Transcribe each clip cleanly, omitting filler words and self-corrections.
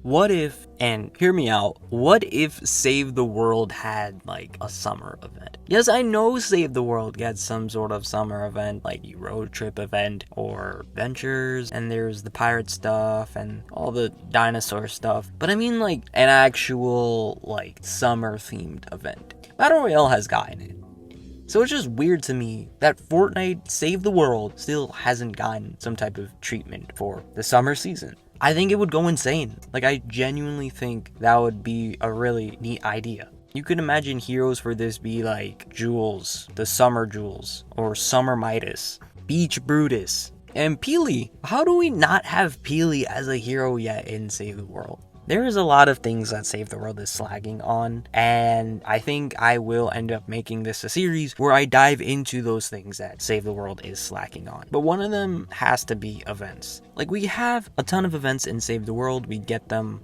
What if, and hear me out, what if Save the World had like a summer event? Yes, I know Save the World gets some sort of summer event, like a road trip event or adventures, and there's the pirate stuff and all the dinosaur stuff. But I mean like an actual like summer themed event. Battle Royale has gotten it. So it's just weird to me that Fortnite Save the World still hasn't gotten some type of treatment for the summer season. I think it would go insane. Like, I genuinely think that would be a really neat idea. You could imagine heroes for this be like Jules, the Summer Jules, or Summer Midas, Beach Brutus, and Peely. How do we not have Peely as a hero yet in Save the World? There is a lot of things that Save the World is slagging on, and I think I will end up making this a series where I dive into those things that Save the World is slacking on. But one of them has to be events. Like, we have a ton of events in Save the World. We get them,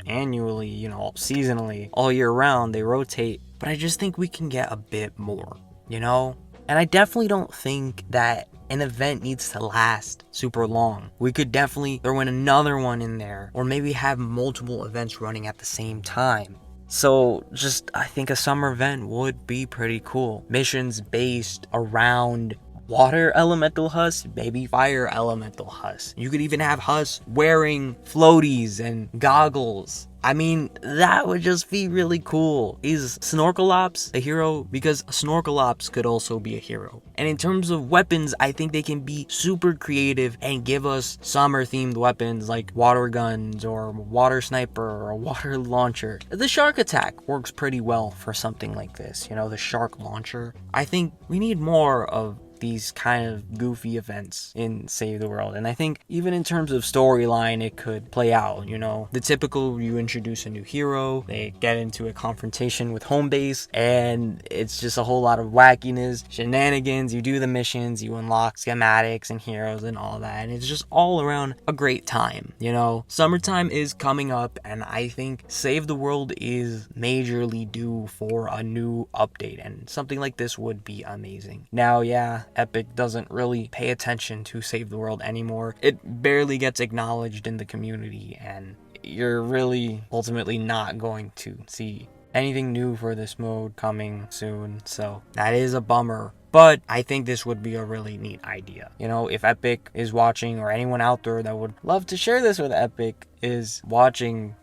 annually, seasonally, all year round. They rotate. But I just think we can get a bit more, And I definitely don't think that an event needs to last super long. We could definitely throw in another one in there, or maybe have multiple events running at the same time. So I think a summer event would be pretty cool. Missions based around water elemental Hus, maybe fire elemental Hus. You could even have Hus wearing floaties and goggles. I mean, that would just be really cool. Is Snorkelops a hero? Because Snorkelops could also be a hero. And in terms of weapons, I think they can be super creative and give us summer themed weapons like water guns or water sniper or a water launcher. The shark attack works pretty well for something like this, the shark launcher. I think we need more of these kind of goofy events in Save the World. And I think even in terms of storyline, it could play out, The typical, you introduce a new hero, they get into a confrontation with home base, and it's just a whole lot of wackiness, shenanigans, you do the missions, you unlock schematics and heroes and all that, and it's just all around a great time, Summertime is coming up, and I think Save the World is majorly due for a new update, and something like this would be amazing. Now, yeah, Epic doesn't really pay attention to Save the World anymore. It barely gets acknowledged in the community, and you're really ultimately not going to see anything new for this mode coming soon, so that is a bummer. But I think this would be a really neat idea. If Epic is watching, or anyone out there that would love to share this with Epic is watching,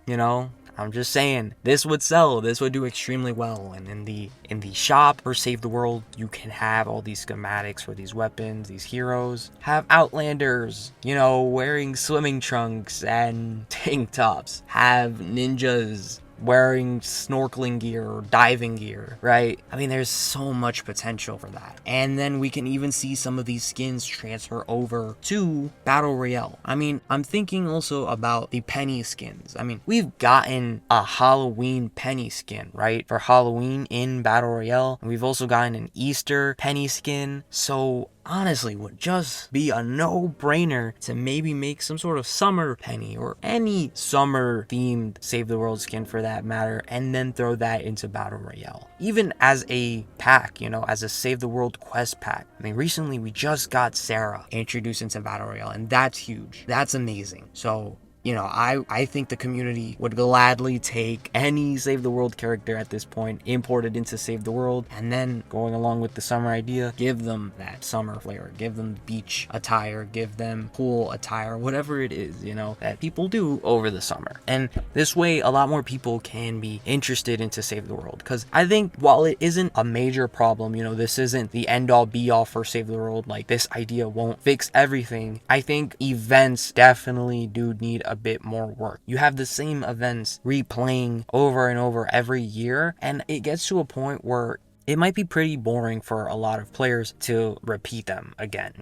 I'm just saying, this would sell. This would do extremely well. And in the shop for Save the World, you can have all these schematics for these weapons, these heroes. Have Outlanders, wearing swimming trunks and tank tops. Have ninjas wearing snorkeling gear or diving gear, right? I mean, there's so much potential for that. And then we can even see some of these skins transfer over to Battle Royale. I mean, I'm thinking also about the penny skins. I mean, we've gotten a Halloween penny skin, right? For Halloween in Battle Royale. And we've also gotten an Easter penny skin. So honestly, would just be a no-brainer to maybe make some sort of summer penny or any summer themed Save the World skin for that matter, and then throw that into Battle Royale. Even as a pack, as a Save the World quest pack. I mean, recently we just got Sarah introduced into Battle Royale, and that's huge. That's amazing. So I think the community would gladly take any Save the World character at this point, imported into Save the World, and then going along with the summer idea, give them that summer flavor, give them beach attire, give them pool attire, whatever it is, that people do over the summer. And this way, a lot more people can be interested into Save the World, because I think while it isn't a major problem, this isn't the end-all be-all for Save the World, like this idea won't fix everything. I think events definitely do need a bit more work. You have the same events replaying over and over every year, and it gets to a point where it might be pretty boring for a lot of players to repeat them again,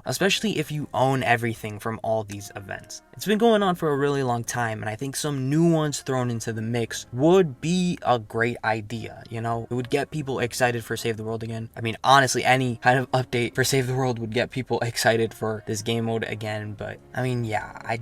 especially if you own everything from all these events. It's been going on for a really long time, and I think some new ones thrown into the mix would be a great idea, It would get people excited for Save the World again. I mean, honestly, any kind of update for Save the World would get people excited for this game mode again, but I mean, yeah, I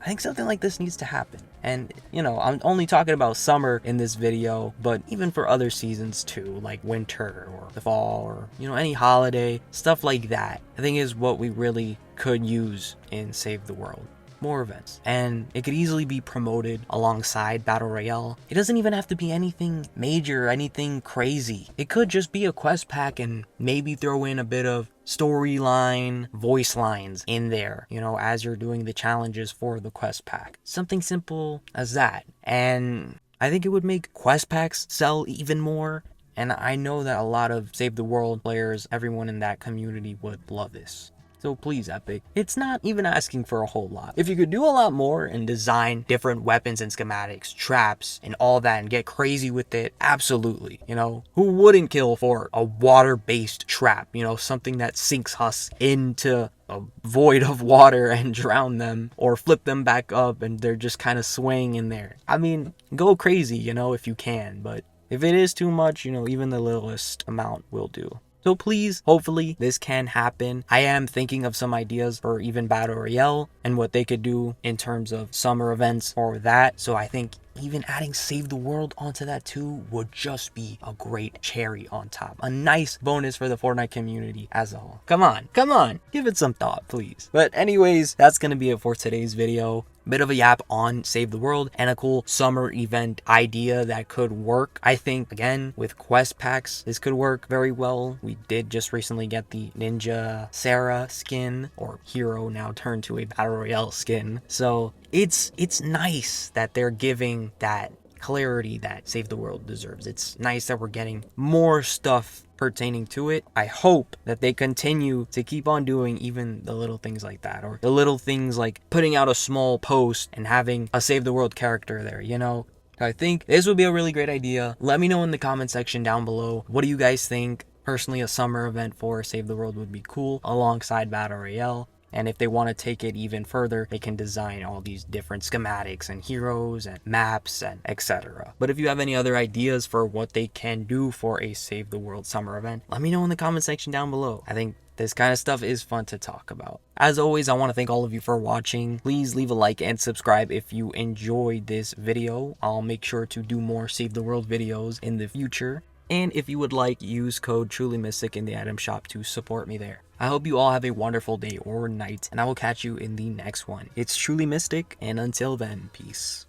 think something like this needs to happen. And, I'm only talking about summer in this video, but even for other seasons too, like winter or the fall or, any holiday, stuff like that, I think is what we really could use in Save the World. more events. And it could easily be promoted alongside Battle Royale. It doesn't even have to be anything major, anything crazy. It could just be a quest pack and maybe throw in a bit of storyline, voice lines in there, you know, as you're doing the challenges for the quest pack. Something simple as that. And I think it would make quest packs sell even more. And I know that a lot of Save the World players, everyone in that community would love this. So please, Epic, it's not even asking for a whole lot. If you could do a lot more and design different weapons and schematics, traps, and all that, and get crazy with it, absolutely. You know, who wouldn't kill for a water-based trap? You know, something that sinks us into a void of water and drown them, or flip them back up and they're just kind of swaying in there. I mean, go crazy, you know, if you can, but if it is too much, you know, even the littlest amount will do. So please, hopefully this can happen. I am thinking of some ideas for even Battle Royale and what they could do in terms of summer events or that. So I think even adding Save the World onto that too would just be a great cherry on top. A nice bonus for the Fortnite community as a whole. Come on, give it some thought, please. But anyways, that's gonna be it for today's video. Bit of a yap on Save the World and a cool summer event idea that could work. I think, again, with quest packs, this could work very well. We did just recently get the Ninja Sarah skin, or hero now turned to a Battle Royale skin. So it's nice that they're giving that clarity that Save the World deserves. It's nice that we're getting more stuff pertaining to it. I hope that they continue to keep on doing even the little things like that, or the little things like putting out a small post and having a Save the World character there, you know. I think this would be a really great idea. Let me know in the comment section down below. What do you guys think? Personally, a summer event for Save the World would be cool alongside Battle Royale. And if they want to take it even further, they can design all these different schematics and heroes and maps and etc. But if you have any other ideas for what they can do for a Save the World summer event, let me know in the comment section down below. I think this kind of stuff is fun to talk about. As always, I want to thank all of you for watching. Please leave a like and subscribe if you enjoyed this video. I'll make sure to do more Save the World videos in the future. And if you would like, use code TrulyMystic in the item shop to support me there. I hope you all have a wonderful day or night, and I will catch you in the next one. It's TrulyMystic, and until then, peace.